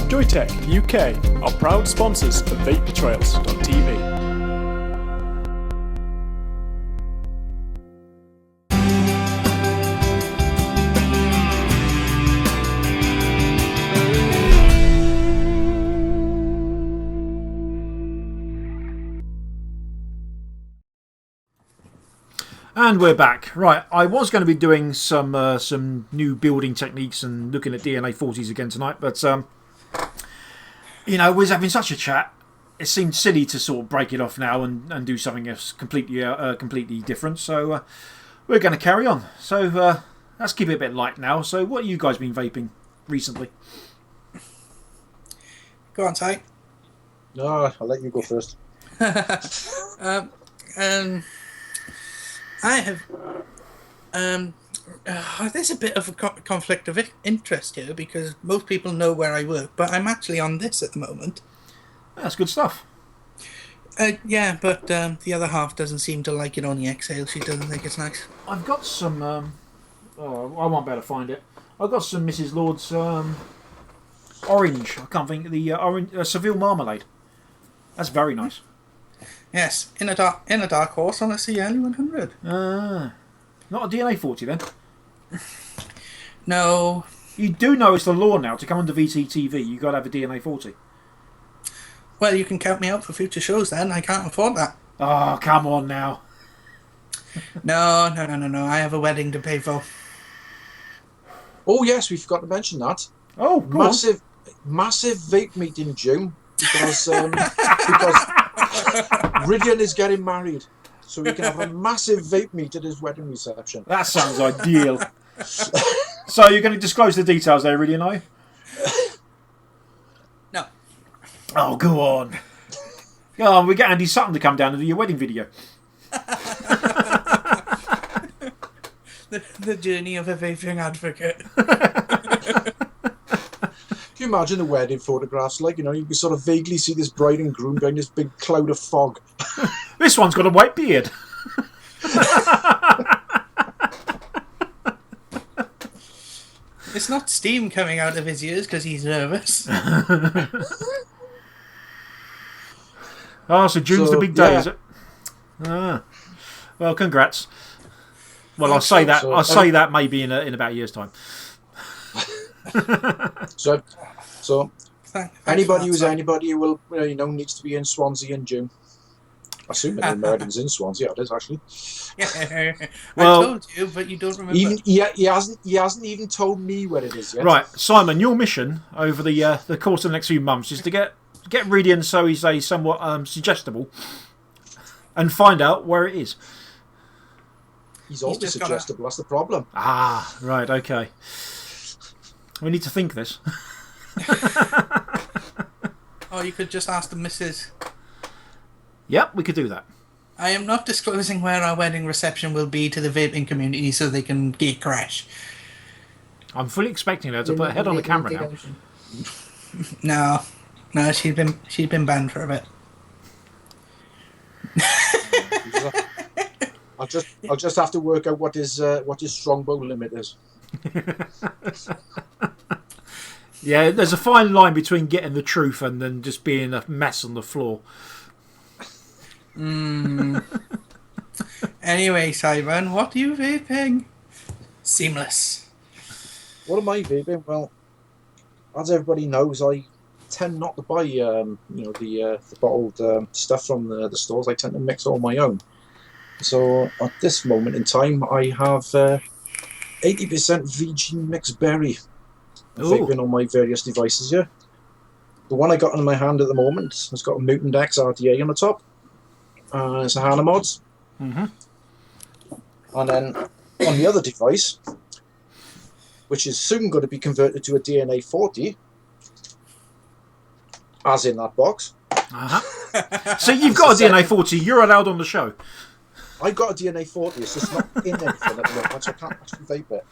Joytech UK are proud sponsors of vaportrails.tv. And we're back. Right, I was going to be doing some new building techniques and looking at DNA 40s again tonight, but you know, we was having such a chat. It seemed silly to sort of break it off now and do something else completely different. So we're going to carry on. So let's keep it a bit light now. So what have you guys been vaping recently? Go on, Ty. No, I'll let you go first. I have. There's a bit of a conflict of interest here because most people know where I work, but I'm actually on this at the moment. That's good stuff. Yeah, but the other half doesn't seem to like it on the exhale. She doesn't think it's nice. I've got some. I won't be able to find it. I've got some Mrs. Lord's orange. I can't think of the orange Seville marmalade. That's very nice. Yes, in a dark horse on a CL 100. Not a DNA 40 then. No. You do know it's the law now to come onto VCTV. You got to have a DNA 40. Well, you can count me out for future shows then. I can't afford that. Oh, come on now. No. I have a wedding to pay for. Oh yes, we forgot to mention that. Oh, go on. Massive vape meet in June because Rhydian is getting married, so we can have a massive vape meet at his wedding reception. That sounds ideal. So you're going to disclose the details there, really, are you? No. Oh, go on. Oh, we get Andy Sutton to come down and do your wedding video. The journey of a vaping advocate. Can you imagine the wedding photographs? Like, you know, you can sort of vaguely see this bride and groom behind this big cloud of fog. This one's got a white beard. It's not steam coming out of his ears because he's nervous. Oh, so June's the big day, yeah. is it? Ah. Well, congrats. Well, I'll say that. I'll say that maybe in about a year's time. So Thanks anybody for that, who will, you know, needs to be in Swansea in June. Assuming the wedding's in Swansea, it is actually. Yeah. Well, I told you, but you don't remember. He hasn't even told me where it is yet. Right, Simon, your mission over the course of the next few months is to get Rhydian so he's a somewhat suggestible, and find out where it is. He's always suggestible. That's the problem. Ah, right, okay. We need to think this. Or you could just ask the missus. Yep, we could do that. I am not disclosing where our wedding reception will be to the vaping community so they can geek crash. I'm fully expecting her to put her head on the camera now. No, she's been banned for a bit. I'll just have to work out what his strongbow limit is. Yeah, there's a fine line between getting the truth and then just being a mess on the floor. Anyway, Simon, what are you vaping? Seamless. What am I vaping? Well, as everybody knows, I tend not to buy the bottled stuff from the stores. I tend to mix all my own. So at this moment in time, I have 80% VG mixed berry vaping on my various devices here. The one I got in my hand at the moment has got a Mutant X RDA on the top. It's a Hana Mods. Mm-hmm. And then on the other device, which is soon going to be converted to a DNA 40, as in that box. Uh-huh. So you've got a DNA 40, you're allowed on the show. I got a DNA 40, it's just not in anything at the moment, so I can't actually vape it.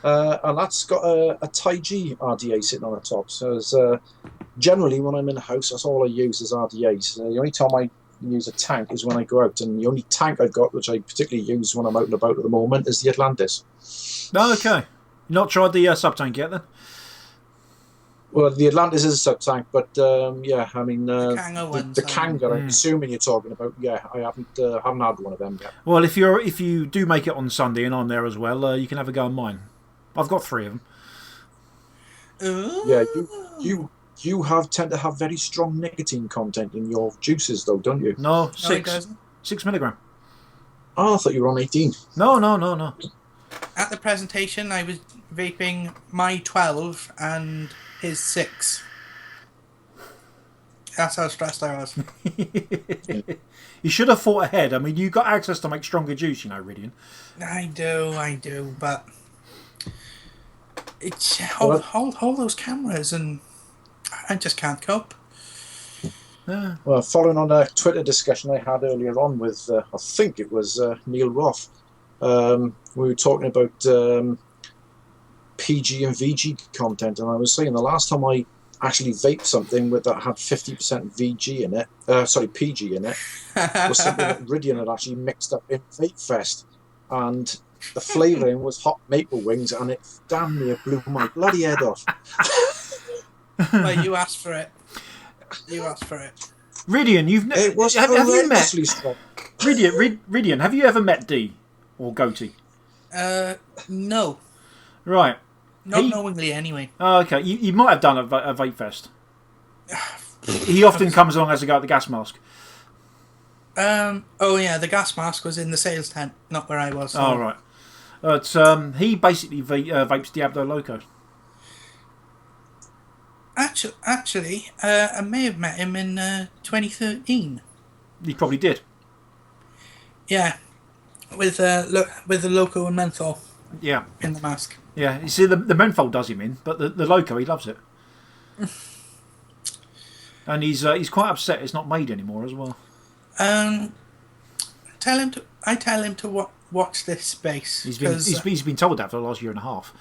And that's got a Taiji RDA sitting on the top. So generally, when I'm in the house, that's all I use is RDAs. The only time I use a tank is when I go out, and the only tank I've got, which I particularly use when I'm out and about at the moment, is the Atlantis. Oh, okay. Not tried the sub-tank yet, then? Well, the Atlantis is a sub-tank, but yeah, I mean, the Kanga, I'm assuming you're talking about. Yeah, I haven't had one of them yet. Well, if you do make it on Sunday and I'm there as well, you can have a go on mine. I've got 3 of them. Yeah, you tend to have very strong nicotine content in your juices, though, don't you? No, 6 milligram. Oh, I thought you were on 18. No. At the presentation, I was vaping my 12 and his 6. That's how stressed I was. You should have thought ahead. I mean, you got access to make stronger juice, you know, Rhydian. I do, but it's hold those cameras, and I just can't cope. Well, following on a Twitter discussion I had earlier on with, I think it was Neil Roth, we were talking about PG and VG content, and I was saying the last time I actually vaped something that had 50% VG in it, PG in it, was something that Rhydian had actually mixed up in Vape Fest, and the flavouring was hot maple wings, and it damn near blew my bloody head off. Well, you asked for it. Rhydian, have you met strong. Rhydian, have you ever met D or Goatee? No. Right. Not knowingly, anyway. Oh, okay. You might have done a vape fest. He often comes along as a guy with the gas mask. Oh yeah, the gas mask was in the sales tent, not where I was. So. Oh, right. But he basically vapes Diablo Loco. Actually, I may have met him in 2013. He probably did. Yeah, with the Loco and menthol. Yeah. In the mask. Yeah, you see, the menthol does him in, but the Loco, he loves it. And he's quite upset it's not made anymore as well. I tell him to watch this space. He's been told that for the last year and a half.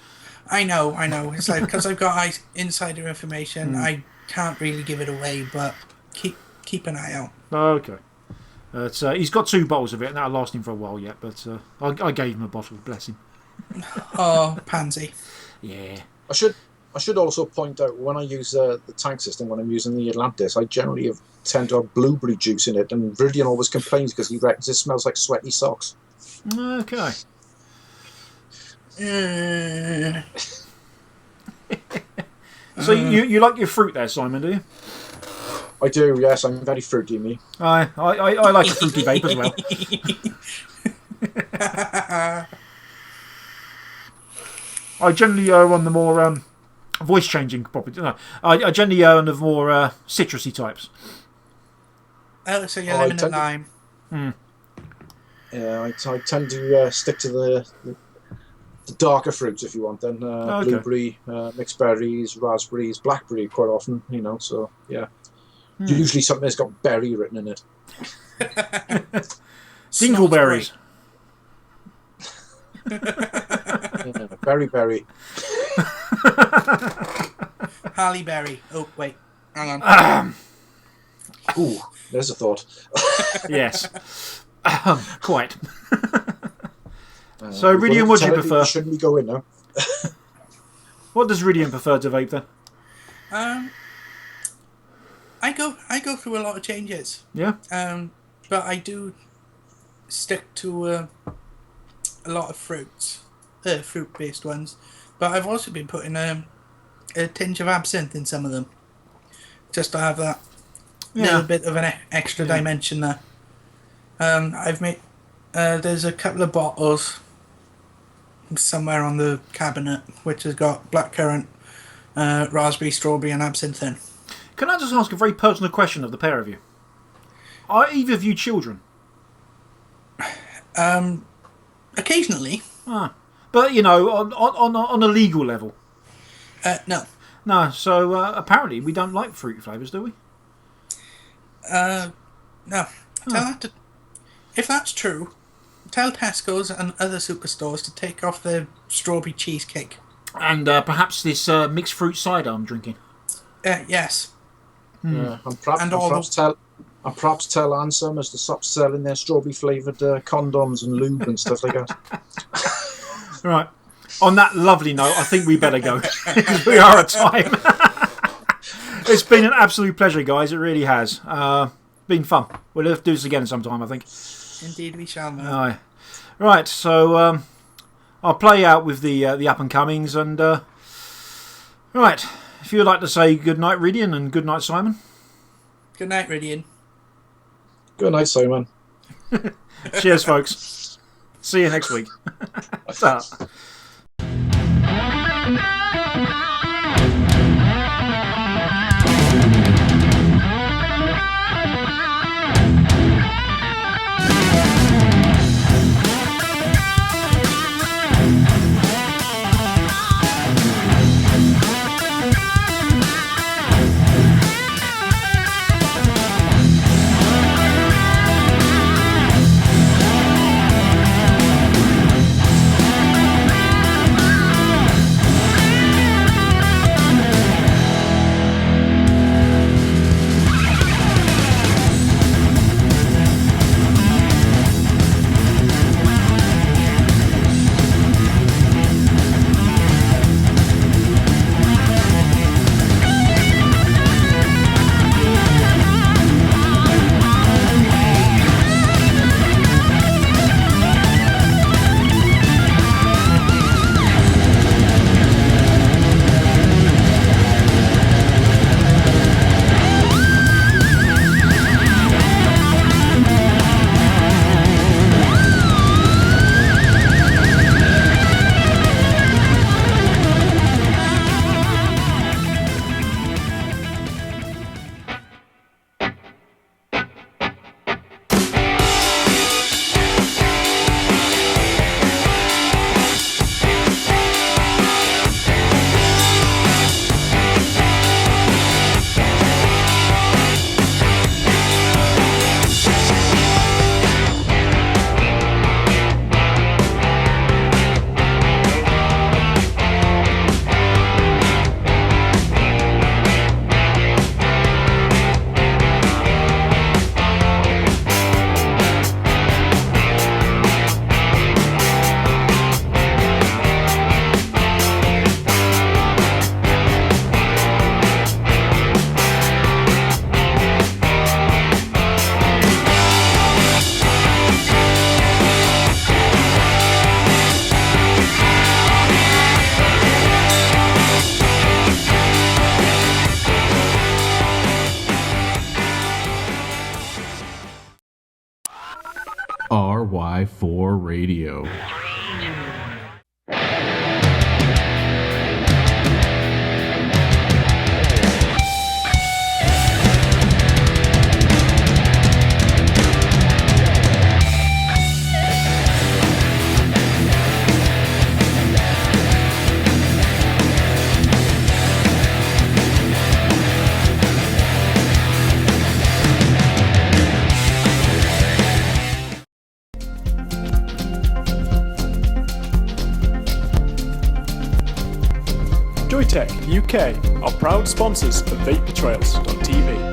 I know. It's like, because I've got insider information, I can't really give it away, but keep an eye out. Okay. He's got 2 bottles of it, and that'll last him for a while yet, but I gave him a bottle, bless him. Oh, pansy. Yeah. I should also point out, when I use the tank system, when I'm using the Atlantis, I generally tend to have blueberry juice in it, and Rhydian always complains because he reckons it smells like sweaty socks. Okay. So you like your fruit there, Simon, do you? I do, yes. I'm very fruity, me. I like a fruity vape as well. I generally err on the more voice changing properties. No, I generally err on the more citrusy types. Oh, so you're lemon and lime. Yeah, I tend to stick to the darker fruits, if you want. Then blueberry, mixed berries, raspberries, blackberry quite often. So yeah. Usually something that's got berry written in it. Dingleberries. Berry. Halle Berry. Oh, wait. Hang on. Ooh, there's a thought. Yes. Quite. So, Rhydian, what do you prefer? Shouldn't we go in now? What does Rhydian prefer to vape then? I go through a lot of changes. Yeah. But I do stick to a lot of fruit-based ones. But I've also been putting a tinge of absinthe in some of them, just to have that little bit of an extra dimension there. I've made there's a couple of bottles somewhere on the cabinet which has got blackcurrant, raspberry, strawberry, and absinthe in. Can I just ask a very personal question of the pair of you? Are either of you children? Occasionally. But, on a legal level? No. No, so apparently we don't like fruit flavours, do we? No. If that's true, tell Tesco's and other superstores to take off their strawberry cheesecake. And perhaps this mixed fruit cider I'm drinking. Yes. Yeah, and perhaps tell Ann Summers to stop selling their strawberry flavoured condoms and lube and stuff like that. Right. On that lovely note, I think we better go. We are at time. It's been an absolute pleasure, guys. It really has. Been fun. We'll have to do this again sometime, I think. Indeed, we shall. Aye. Right. So I'll play out with the up and comings, and right. If you'd like to say good night, Rhydian, and good night, Simon. Good night, Rhydian. Good night, Simon. Cheers, folks. See you next week. Ta. RY4 Radio. Joytech UK are proud sponsors of vaportrails.tv.